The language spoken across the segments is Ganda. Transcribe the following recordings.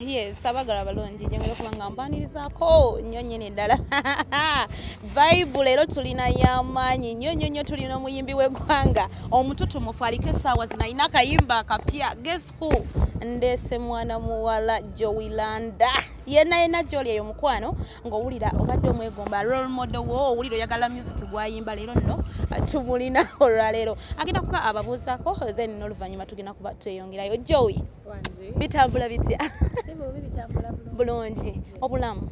Yes, abagala balungi njengera kubanga mbanirizaako nnyo nnyini ddala. Vibe leero tulina y'amaanyi nnyo tulina omuyimbi w'eggwanga omututumufu aliko essaawa zino alina akayimba akapya. Guess who? Ndeese mwana muwala Jowy Landa. Yenna gy'oli eyo mukwano ng'owulira obadde omwegomba role model wo owulira oyagala music gwayimba leero nno tumulina olwaleero. Agenda kuba ababuuzaako then n'oluvannyuma tugenda kuba tweyongerayo. Jowy, Wange. bitambula bitya? Bulungi. Obulamu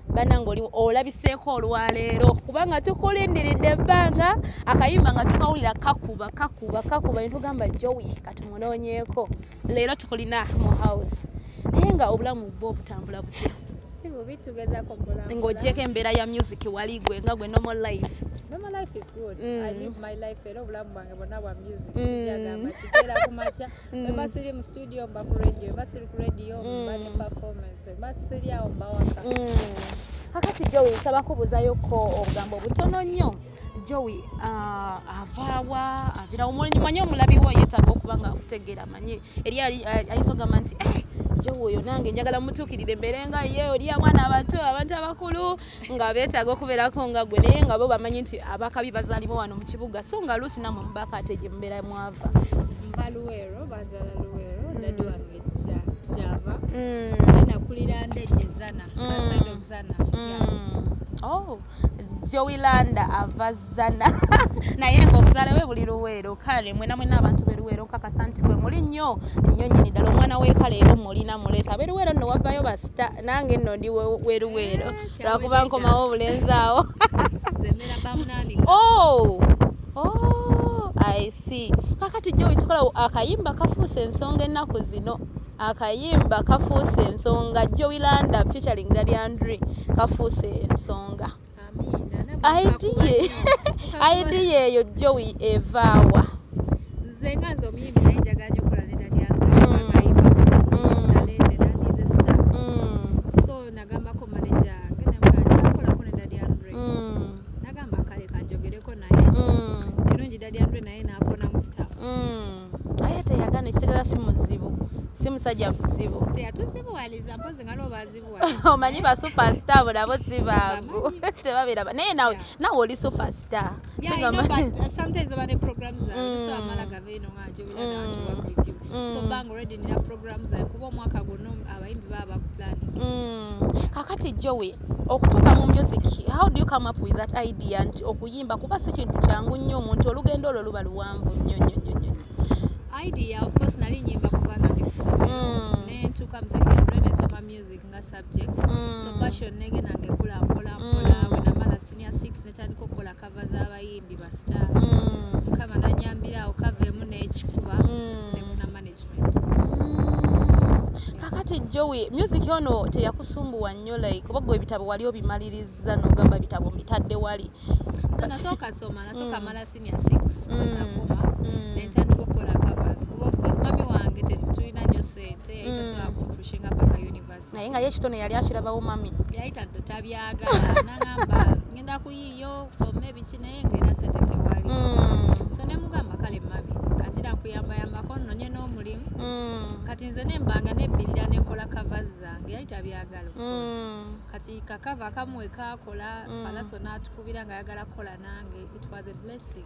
bannange oli olabiseeko olwaleero kubanga tukulindiridde ebbanga akayimba nga tukawulira kakuba ne tugamba Jowy katumunoonyeeko leero tukulina mu house naye nga obulamu bwo obutambula butya ng'ogyeko embeera ya music wali gwe nga gwe normal life. Normal life is good. I live my life era obulamu bwange bwonna bwa music. Sijagamba kiteera ku makya. Mba siri mu studio mba ku radio. Mba siri ku radio mba ne performance. Mba siri awo mba waka. Kakati Jowy nsaba kubuuzayoko obugambo butono nnyo. Jowy avaawa avira omanyi omulabi wo yeetaaga okuba nga akutegeera amanyi eri ayinza ogamba nti Jowy oyo nange njagala mutuukirire embeere nga ye oli abaana abato abantu abakulu nga beetaaga okubeerako nga gwe naye nga bo bamanyi nti abakabi bazaalibwa wano mu kibuga so nga luusi nammwe mubaako ate gye mubeera mwava. Mba Luweero bazaala Luweero dadi wange Java nakulira Ndejje Zana outside of Zana. Oh, Jowy Landa ava Zana naye ng'omuzaala we buli Luweero kale mwena abantu be Luweero nkakasa nti gwe muli nnyo nnyini ddala omwana w'ekale ero mulina muleesa abe Luweero nno wavaayo basita nange nno ndi we Luweero lwakuba nkomawo obulenzi awo. I see. Kakati Jowy tukola akayimba kafuuse ensonga ennaku zino. Akayimba kafuuse ensonga Jowy Landa featuring Daddy Andre kafuuse ensonga. Idea eyo Jowy evaawa. Nze nga nze omuyimbi naye njagala nnyo okukola ne Daddy Andre akayimba talented and he's a star. So nagambako manager wange namugamba nkolako ne Daddy Andre. Nagamba kale kanjogereko naye. Kirungi Daddy Andre naye n'akona mu star. Aye teyagana ekitegeeza si muzibu. Si musajja muzibu. Teyatuzibuwaliza mpozi nga loobazibuwaliza. Omanyi ba superstar bo nabo si bangu. Tebabeera naye nawe oli superstar. Sometimes oba ne programs zange so amala gava eno nga Jowy Landa want to work with you. So bang already nina programs zange kuba omwaka guno abayimbi baba planning. Kakati Jowy okutuuka mu music how do you come up with that idea nti okuyimba kuba si kintu kyangu nnyo omuntu olugendo olwo luba luwanvu nnyo. Idea of course nali nyimba kuba nga ndi kusoma ne ntuuka mu secondary nsoma music nga subject so passion nege nange kula mpola we namala senior 6 netandika okukola cover z'abayimbi ba star mukama nanyambira awo kaveemu n'ekikuba nefuna management. Kakati Jowy music ono teyakusumbuwa nnyo like oba gwe ebitabo wali obimaliriza n'ogamba bitabo mbitadde wali nasooka mala senior 6 nakoma netandika okukola covers kuba of course mami wange tetulina nnyo ssente tasobola kumpushinga paka university naye nga ye ekitono yali akirabawo mami yayita totabyagala nagamba ngenda kuyiiyo kusoma ebiki naye ngaera ssente tewali so nemugamba kale mami akira nkuyambayambako nno nye n'omulimu kati nze nembanga nebbirira nenkola covers zange yayita byagala of course kati kakava akamu ekakola Pallaso n'atukubira nga ayagala kukola nange it was a blessing.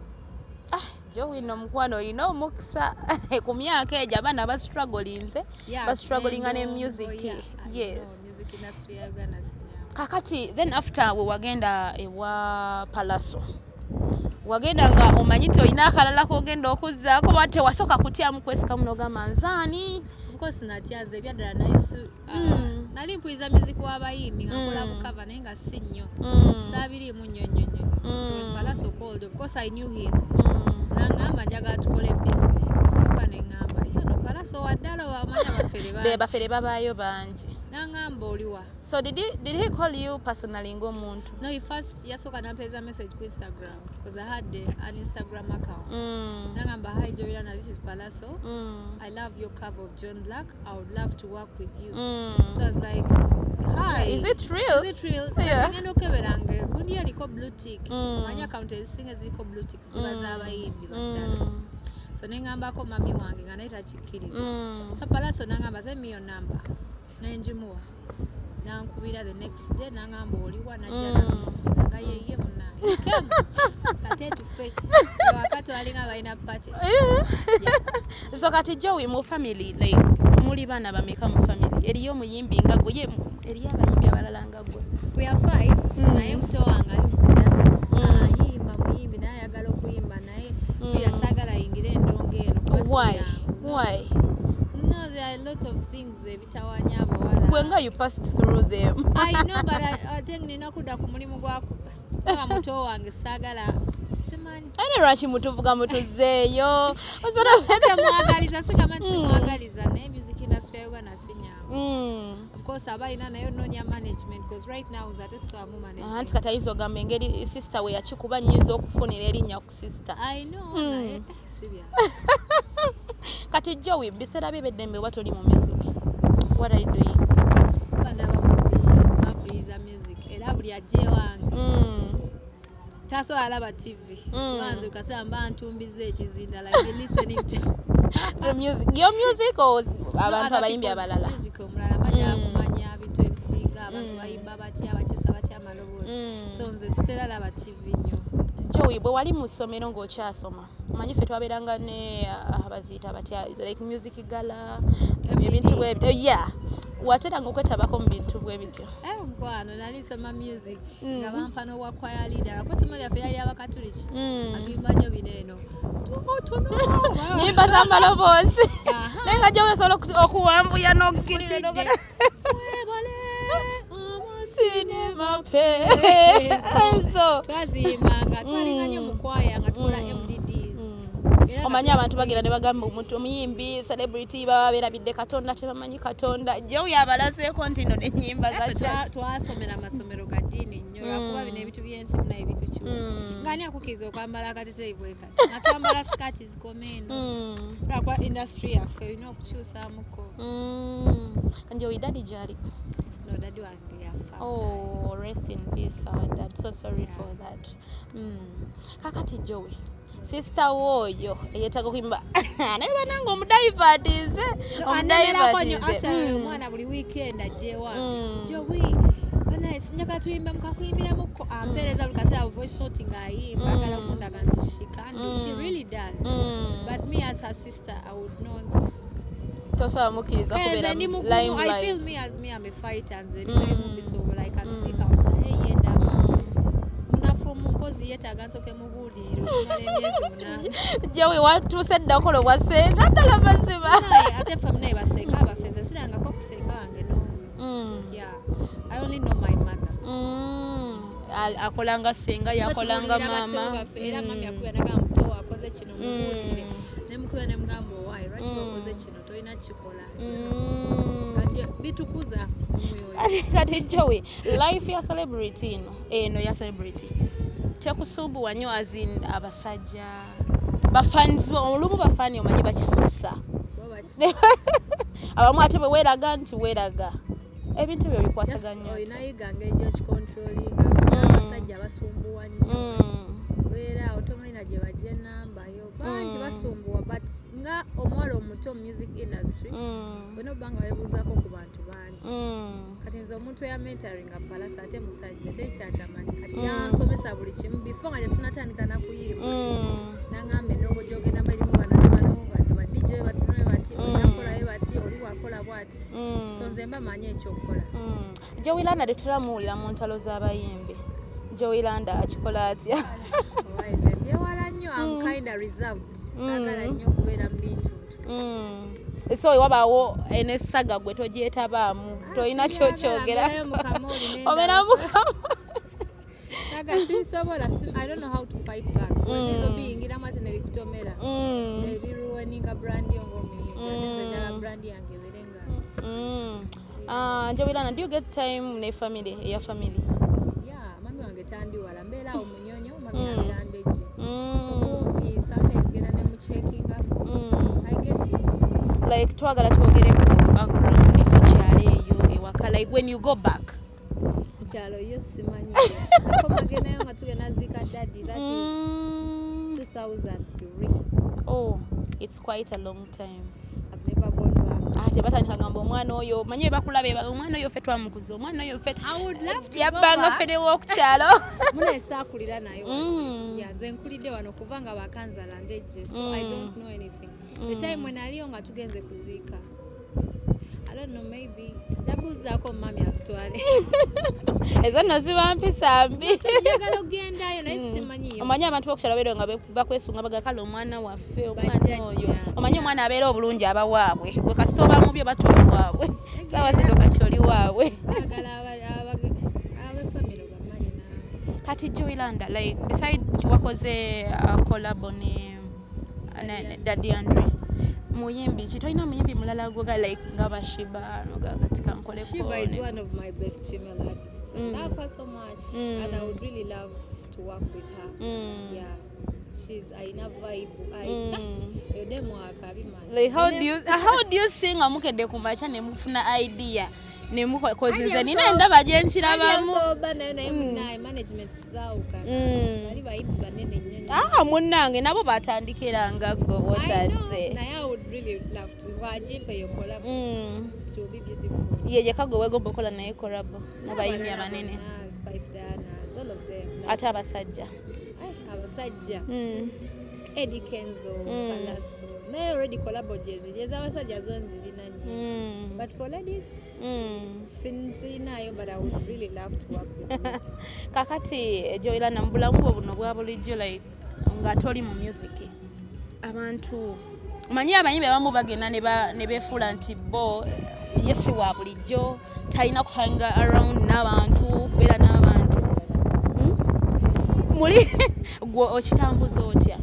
Jowy no mukwano olina omukisa ku myaka egyo abaana bastrugglinga ne music. Yes. Kakati then after we wagenda ewa Pallaso wagenda nga omanyi nti olina akalala kogenda okuzzaako wate wasooka kutyamu kwesikamu n'ogamba nzaani. Of course natyaze ebyaddala nice. Nali mpuliriza music w'abayimbi nga nkola bukava naye nga si nnyo saabiriimu nnyo. So when Pallaso called of course I knew him. Nangamba njagala tukole business oba neŋŋamba yono Pallaso waddala wamanya bafere babaayo bangi. Nangamba oliwa. So did he call you personally ng'omuntu? No, he first yasooka nampeeza message ku Instagram because I had an Instagram account. Nangamba hi Jowy Landa, this is Pallaso. I love your cover of John Black. I would love to work with you. So I was like, hi. Is it real? Yeah. Ngeno keberange gundi yaliko blue tick. Manya account ezisinga ziliko blue tick ziba z'abayimbi baddala. so nengambako mami wange nga naye takikkiriza so Pallaso nangamba send me your number nenjimuwa nankubira the next day nangamba oliwa najja nakiti nga yeye munaye kate tufe wakati walinga balina party so kati Jowy mu family like muli bana bameka mu family eriyo muyimbi nga gwe eriyo abayimbi abalala nga gwe we are 5 naye muto wange ali musiniasis ayimba muyimbi naye ayagala okuyimba naye pia sagala ayingire endongo eno why no there are a lot of things bitawanya abawala gwe nga you passed through them I know but I think nina kuda ku mulimu gwa muto wange sagala semani ene lwaki mutuvuga mutuzeeyo osobola mwagaliza sigamanyi mwagaliza naye music industry yayo nasinya of course abayina nayo nonya management because right now is at a samu management anti katayinza ogamba engeri sister we yakikuba nyinza okufunira erinnya ku sister I know sibya kati Jowy biseera byebeddembe oba toli mu music what are you doing bana ba movies music era buli ajje wange taso alaba TV wanze ukasamba ntumbize ekizinda like listening to the music your music or abantu abayimbi abalala music omulala bajja kumanya bintu ebisiga abantu bayimba batya bakyusa batya amaloboozi so nze sitera laba TV nnyo Jowy bwe wali mu ssomero ng'okyasoma manyi ffe twabeeranga ne abaziita batya like music gala ebintu bwebityo wateranga okwetabako mu bintu bwebityo mukwano nali nsoma music nga bampa n'obwa choir leader kuba somo lyaffe yali abakatuliki atuyimba nnyo bineeno nyimba z'amaloboozi naye nga Jowy osobola okuwambuya n'okkirira cinema pe so twazimbanga twalinga nnyo mu kwaya nga tukola MDDs omanyi abantu bagenda ne bagamba omuntu omuyimbi celebrity baba beerabidde Katonda tebamanyi Katonda Jowy abalazeeko nti no n'ennyimba za twasomera amasomero ga ddiini nnyo lwakuba bino ebintu by'ensi naye bitukyusa ng'ani akukkiriza okwambala akateteeyi bwe kati nga twambala sikaati zikomeeno lwakuba industry yaffe erina okukyusaamuko Jowy daddy gyali no daddy wange yafa oh rest in peace our dad so sorry for that kakati Jowy sister woyo eyetaga kuyimba naye bananga omudivatize omwana buli weekend ajjewa Jowy banaye sinjaga tuyimba mukakuyimbiramuko ampereza buli kaseera voice note ng'ayimba agala kundaga nti she can do she really does but me as her sister I would not tosaba mukkiriza kubeera limelight I feel me as me I'm a fighter nze bisobola I can speak out naye yenda munafumu mpozi yeetaaga nsoke mubuulirire okumala emyezi 8 Jowy watuuse dda okola obwasenga ddala mazima ate ffe munaye basenga abaffe nze sirangako okusenga wange n'omu yeah I only know my mother akolanga senga yakolanga maama era mami yakubya nagamba muto wakoze kino mubuulire nemukubya nemugamba owaayi lwaki wakoze kino tolina kikola kati bitukuza mwoyo kati Jowy life ya celebrity eno ya celebrity tekusumbuwa nnyo azin abasajja bafans olumu bafani omanyi bakisusa abamu ate bwe weeraga nti weeraga ebintu ebyo bikwasaganya oyinayiga ngeri gy'okikontrolinga abasajja basumbuwa nnyo beera otomulina gye bajja enambayo bangi basumbuwa but nga omuwala omuto mu music industry bwena obba nga weebuuzaako ku bantu bangi kati nze omuntu eya mentoringa Pallaso ate musajja tekyatamanyi kati yansomesa buli kimu before nga tetunatandika nakuyimba nangamba endongo gyogenda bairimu bano badj batinoe bati olinakkolayo bati oli bwakola bwati so nze mba manyi ekyokukola Jowy Landa tetulamuwulira mu ntalo z'abayimbi Jowy Landa akikola atya nze ndyewala nnyo I'm kind of reserved saagala nnyo okubeera mu bintu so wabaawo enessaga gwe togyetabaamu tolina kyokyogera omera mukama saga sisobola I don't know how to fight back ezo biyingiramu ate nebikutomera ebiruweninga brandi ongomiyiga ate nze njala brandi yange eberenga Jowy Landa do you get time ne family eya family mami wange tandiwala mbeera awo munyonyo mami abirandeji so kumpi sometimes genda nemucheckinga I get it like twagala twogereko background mukyalo eyo ewaka like when you go back mukyalo yo simanyi ako magenayo nga tugenda ziika daddy that is 2003 oh it's quite a long time. I've never gone back. Ate batandika gamba omwana oyo manye bakulabe omwana oyo ffe twamukuza omwana oyo ffe I would love to yabbanga ffe ne w'okukyalo. Muna saakulira naye nze nkulidde wano kuva nga bakanzala ndejje, so I don't know anything. The time when aliyo nga tugenze kuziika, I don't know, maybe jabuzaako mami atutwale. Ezo nno ziba mpisa mbi. Njagala ogendayo naye simanyiyo. Omanyi abantu b'okukyalo beero nga bakwesunga bagakala omwana waffe omwana oyo. Omanyi omwana abeera obulungi aba waabwe. Bwe kasita oba mubi oba toli waabwe. Saawa zino kati oli waabwe. Baagala ab'effamily bamanyi naawe. Kati Jowy Landa, like beside wakoze collab ne Daddy Andre. Muyimbi kitolina muyimbi mulala gwoga like ngaba Shiba noga katika nkole ko. Shiba is one of my best female artists. I love her so much and I would really love to work with her. Yeah. She's aina vibe. Like how do you sing amukedde ku macha ne mufuna idea ne mukoze nze nina ndaba gye nkirabamu. Naye management zaawuka. Bali bayimbi banene nnyo. Munnange nabo batandikiranga go wotanze. Naye I would really love to. Wajipe yo collab. It will be beautiful. Ye kago wegomba kola naye collab n'abayimbi abanene. Spice Dianas, all of them. Ate abasajja. Abasajja. Eddie Kenzo, Pallaso. Naye already collab jezi abasajja zonzi zirina nnyo. But for ladies, sinzinayo, but I would really love to work with them. Kakati Jowy Landa mbulamu buno bwa bulijjo like nga toli mu music. Abantu manyi abayimbi abamu bagenda ne befuula nti bo yesi wa bulijjo talina kuhanga around n'abantu kubeera n'abantu. Muli gwe okitambuza otya?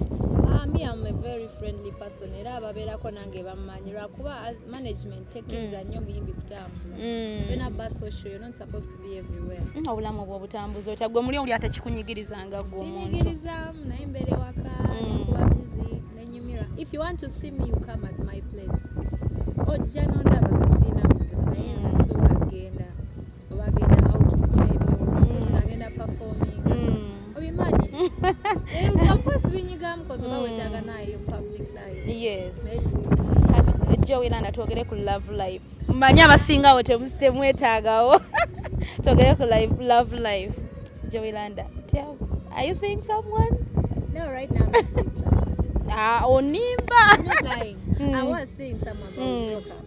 Me, I'm a very friendly person. Era ababeerako nange bamanyi lwakuba as management tekiriza nnyo muyimbi kutambula. When a social, you're not supposed to be everywhere. Obulamu bwo butambuza otya? Gwe muli oli atakikunyigirizanga gwe omuntu. Kinyigiriza naye mbeere waka nekuba music nenyumira. If you want to see me, you come at my place. Ojja n'ondaba zisiina buzibu naye nze so agenda. Oba agenda out nnyo ebyo. Agenda performing. Obimanyi? Of course binyigamu because oba wetaaga nayo public life. Yes. Jowy Landa twogere ku love life. Manyi abasingawo temwetaagawo. Twogere ku love life. Jowy Landa, are you seeing someone? No, right now I'm not seeing someone. Onimba. I'm not lying. I was seeing someone but we broke up.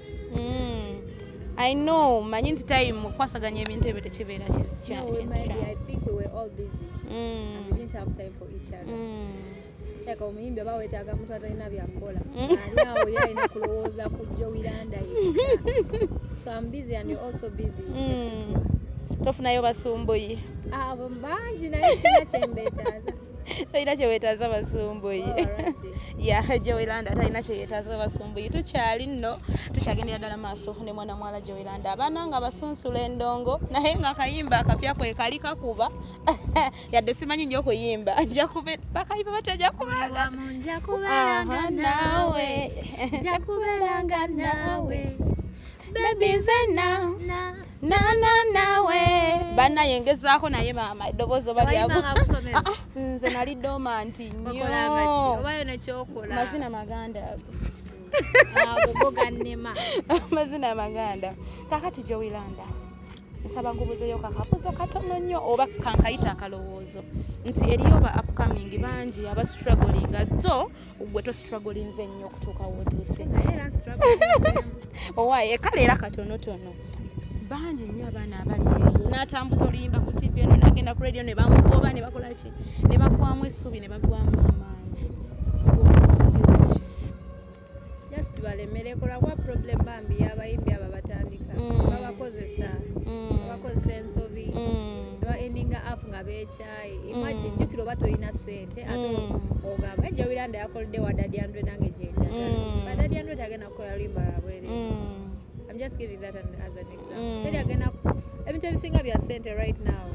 I know. Manyi nti time kwasaganya ebintu ebyo tekibeera maybe I think we were all busy. And we didn't have time for each other. Like omuyimbi aba wetaaga muntu atalina byakola. Ali awo yalina kulowooza ku Jowy Landa yekka. So I'm busy and you're also busy. Tofunayo basumbuyi. Bangi naye sina kyembeetaaza. Talina kyewetaaza basumbuyi. Yeah, Jowy Landa talina kyeyetaaza basumbuyi. Tukyali nno tukyagendera ddala maaso ne mwana mwala Jowy Landa. Abaana nga basunsula endongo naye nga akayimba akapya kwe kali kakuba. Yadde simanyi nnyo okuyimba. Nja kube bakayimba batajja kubeera. Nja kubeeranga naawe. Nja kubeeranga naawe. Baby nze nawe. Bana yengezaako naye maama eddoboozi balyago. Nze nali dormant nnyo. Obayo nekyokola. Mazina maganda. Gannema. Mazina maganda. Kakati Jowy Landa. Nsaba nkubuzeeyo kakabuzo katono nnyo oba kankayita akalowoozo. Nti eriyo ba upcoming bangi aba struggling zo gwe to strugglingze nnyo okutuuka w'otuuse. Era struggling. Owaye kale era katonotono. Bangi nnyo abaana abali n'atambuza oluyimba ku TV eno n'agenda ku radio ne bamugoba ne bakola ki ne bagwamu essubi ne bagwamu amaanyi. Just balemere kola kwa problem bambi abayimbi aba batandika. Babakozesa. Babakozesa ensobi. Ba endinga up nga beekyayi. Imagine jukiro batoyina sente ate ogamba Jowy Landa yakolde wa Daddy Andre nange jenja. Ba Daddy Andre tagenda kukola oluyimba lwabwere. I'm just giving that as an example. Tell you again, every sing up your center right now.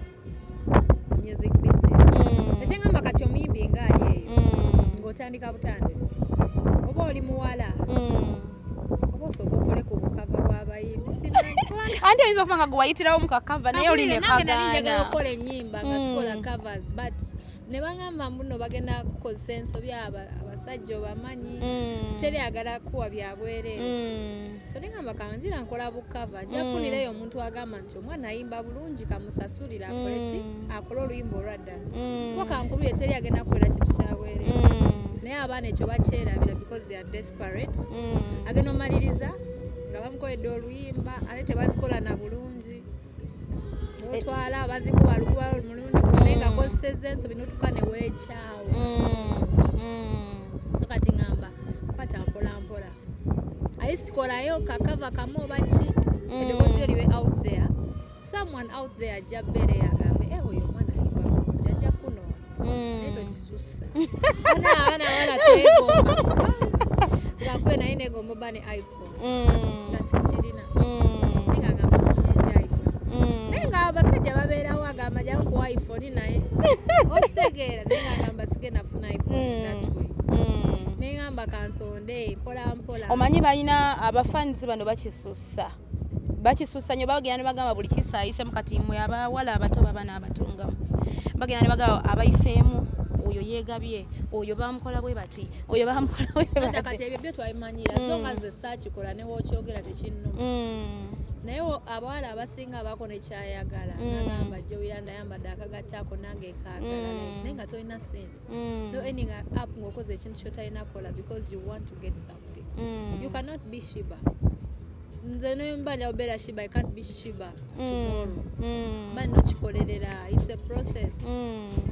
Music business. Eshengamba kati omuyimbi ngaali ng'otandika butandisi. Oba oli muwala. Oba osooka okole ku bukava bw'abayimbi. Anti oyinza okuba nga gwe wayitirawo mu kakava naye oli ne kagaana. Nange njagala okukola ennyimba nga sikola covers but ne bangamba mbuno bagenda kukozesa ensobi abasajja obamanyi teri agala kuwa byabwerere so nengamba kanjira nkola bukava njafunireyo omuntu agamba nti omwana ayimba bulungi kamusasulira akole ki akole oluyimba olwaddala kuba kankuluye teri agenda kukolera kintu kyabwerere naye abaana ekyo bakyerabira because they are desperate agenda omaliriza nga bamukoledde oluyimba ate tebazikola na bulungi otwala bazikuba lukuba omulundi naye nga akozesezza ensobi notuka ne weekyawo so kati ngamba kwata mpolampola ayisitikolayo kakava kamu oba ki eddoboozi libe out there someone out there ajja bbeere yagambe oyo omwana ayimba bulungi ajja kunoona naye togisussa abaana twegomba zikakuwe naye negomba oba ne iphone nga sikirina naye ngagamba nfunye nti iphone naye nga abasajja babeerawo agamba jamu ku iphone naye okitegeera naye ngagamba sigenda funa iphone natwe naye ngamba kansonde mpolampola omanyi balina abafaanizi bano bakisussa nnyo bagenda ne bagamba buli kisaayisemu kati mmwe abawala abato baba n'abatungamu bagenda ne bagamba abayiseemu oyo yeegabye oyo bamukola bwe bati oyo bamukola bwe bati kati ebyo byo twabimanyira as long as saakikola ne wookyogera tekinnuma naye abawala abasinga abako nekyayagala nagamba Jowy Landa ayambadde akagattaako nange kaagala naye nga tolina sente no ending up ng'okoze ekintu kyotalina kukola because you want to get something you cannot be Shiba nze nembanja obeera Shiba I can't be Shiba tomorrow mba nokikolerera it's a process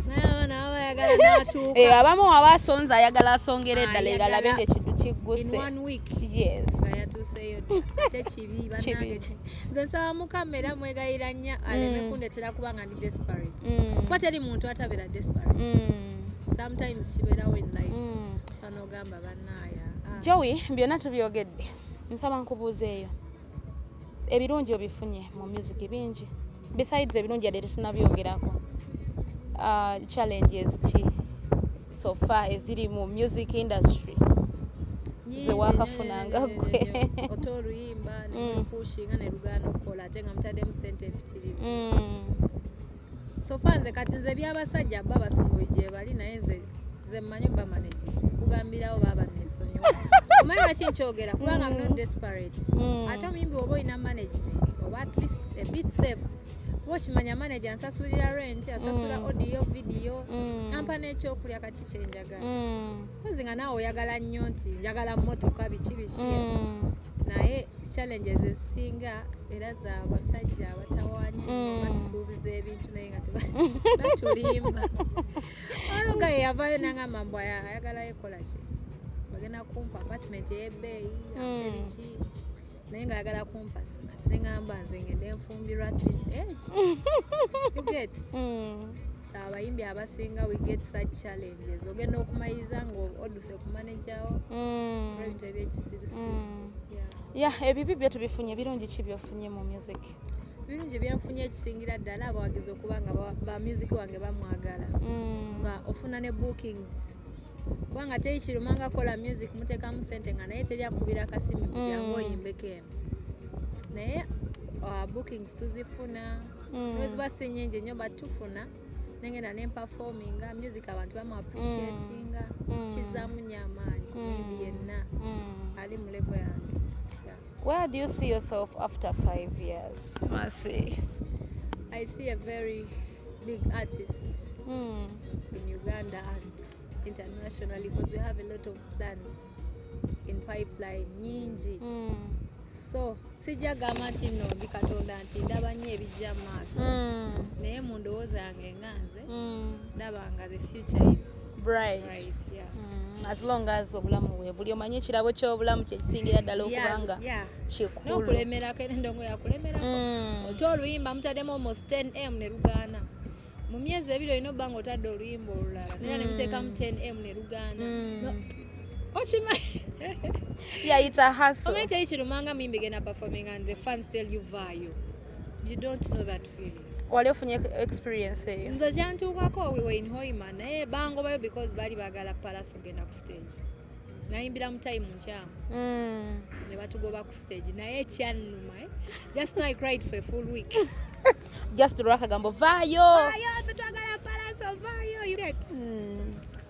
naye abaana abayagala n'atuuka abamu abasonza ayagala asongera eddala era alabe ng'ekintu kigguse in 1 week yes nga yatuuseyo ate kibi bannange nze nsaba Mukama era mwegayira nnyo aleme kundetera kubanga ndi desperate kuba teri muntu atabeera desperate sometimes kibeerawo in life banogamba bannaaya Jowy byonna tubyogedde nsaba nkubuuzeeyo ebirungi obifunye mu music bingi besides ebirungi yadde tetunabyogerako challenges ki so far eziri mu music industry zewakafunanga gwe oto oluyimba nepushinga ne lugaana okukola ate nga mutaddemu sente empitirivu so far nze kati nze byabasajja bba basumbuyi gye bali naye nze mmanyi bamanagi kugambirawo baba nesonyiwa omanyi lwaki nkyogera kubanga I'm not desperate ate omuyimbi oba olina management oba at least a bit safe okimanya manager ansasulira rent asasula audio video ampa n'ekyokulya kati kyenjagala kozi nga naawe oyagala nnyo nti njagala mmotoka biki naye challenges ezisinga era za basajja abatawaanya batusuubiza ebintu naye nga batulimba oyo nga yeyavaayo nangamba mbw ayagala yekola ki bagenda kumpa apartment ey'ebbeeyi ebiki naye nga ayagala kumpasa kati neŋŋamba nze ngende enfumbirwa at this age you get so abayimbi abasinga we get such challenges ogenda okumaliriza ng'odduse ku manajawo ebintu ebyekisirusiru ebibi byo tubifunye birungi ki byofunye mu music birungi byenfunye ekisingira ddala abawagizi okuba nga ba music wange bamwagala nga ofuna ne bookings kubanga teri kirumanga kola music muteekamu sente nga naye teri akubira akasimu mujjangu oyimbeko eno naye bookings tuzifuna neziba si nnyingi nnyo batufuna nengenda nemperforminga music abantu bamu appreciatinga kizaamu nnyo amaanyi ku muyimbi yenna ali mu level yange. Where do you see yourself after 5 years? I see a very big artist in Uganda and internationally because we have a lot of plans in pipeline nyingi so sijagamba nti no bikatonda nti ndaba nnyo ebijja mu maaso naye mu ndowooza yange nga nze ndaba nga the future is bright as long as obulamu bwe buli omanye ekirabo ky'obulamu kyekisingira ddala okubanga kikulu n'okulemerako endongo yakulemerako ote oluyimba mutaddemu almost 10M ne lugaana mu myezi ebiri olina obba nga otadde oluyimba olulala naye ne muteekamu 10M ne lugaana okimanyi it's a hustle omanyi teri kirumanga muyimbi genda performing and the fans tell you vayo you don't know that feeling wali ofunye experience eyo nze kyantuukako we were in Hoima naye bangobayo because baali baagala Pallaso genda ku stage nayimbira mu time nkyamu ne batugoba ku stage naye kyannuma just now I cried for a full week just lwakagambo vayo twagala Pallaso vayo you get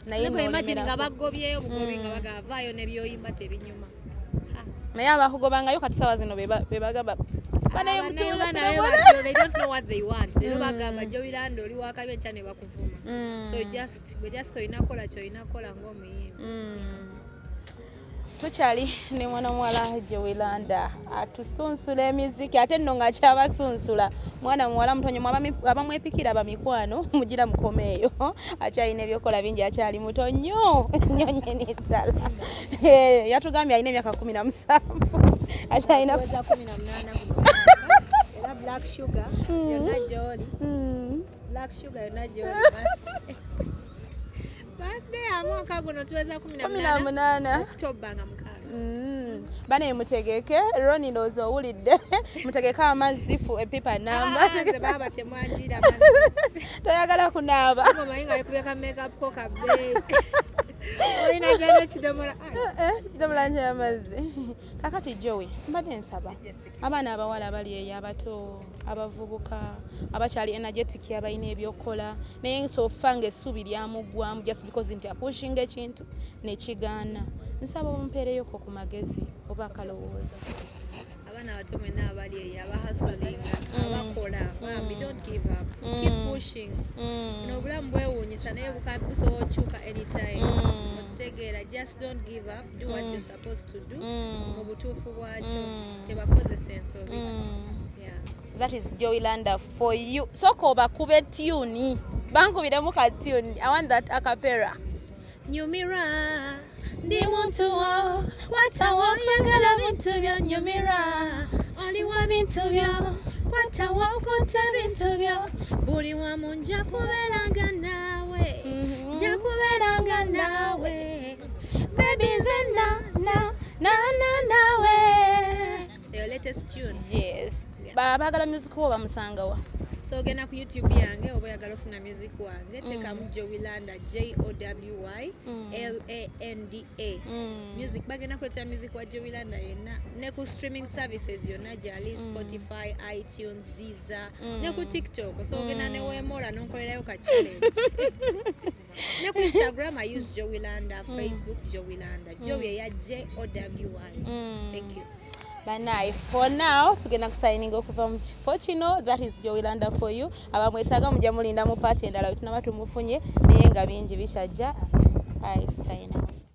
naye no imagine nga bagobyeyo bugobi nga bagavaayo ne byoyimba tebinyuma naye abakugobangayo kati sawa zino bebagamba banaye mutula they don't know what they want bagamba Jowy Landa oli wakabe ncha ne bakuvuma so just oyina kola kyoyina kola ng'omuyimbi tukyali ne mwana muwala Jowy Landa atusunsula emiziki ate nno nga kyabasunsula mwana muwala mutonyo abamwepikira bamikwano mugira mukomeeyo akyalina ebyokola bingi akyali muto nnyo nnyonye n'eddala yatugambye alina emyaka 17 akyalina 18 era black sugar yonna gy'oli black sugar yonna gy'oli birthday amwaka guno tuweza 18 Oktoba nga mukaaga bane mutegeke Roni ndowooza owulidde mutegeke amazifu epipa namba baba temwanjira amazzi toyagala kunaaba ngoma inga yakubeka makeup ko kabbe olina jana kidomola kidomola nje amazzi kakati Jowy mbadde nsaba abaana abawala abali eyo abato abavubuka abakyali energetic abayina ebyokola naye nsofa ng'essubi lyamugwamu just because nti apushinga ekintu nekigaana nsaba omumpeereyoko ku magezi oba akalowooza abaana abato mwena abali eyo abahasolinga abakola bambi don't give up keep pushing n'obulamu bwewuunyisa naye busobola okyuka anytime otutegeera just don't give up do what you're supposed to do mu butuufu bwakyo tebakozesa ensobi that is Jowy Landa for you sooka obakube tune bankubiremu ka tune I want that acapella nyumira ndi muntu wo watawo kwagala bintu byo nyumira oli wa bintu byo watawo kunta bintu byo buli wamu nja kubeeranga naawe nja kubeeranga naawe baby nze nawe the latest tune yes baagala music oba musangawa so ogenda ku YouTube yange oba oyagala ofuna music wange tekamu Jowy Landa JOWY LANDA music bagenda kuleetera music wa Jowy Landa yenna ne ku streaming services yonna gyali Spotify, iTunes, Deezer ne ku TikTok so ogenda ne weemola n'onkolerayo ka challenge ne ku Instagram I use Jowy Landa, Facebook Jowy Landa Jowy eya JOWY thank you Naye for now tugenda kusigning okuva mu kifo kino that is Jowy Landa for you abamwetaaga mujja mulinda mu party endala tunaba tumufunye naye nga bingi bikyajja I sign out.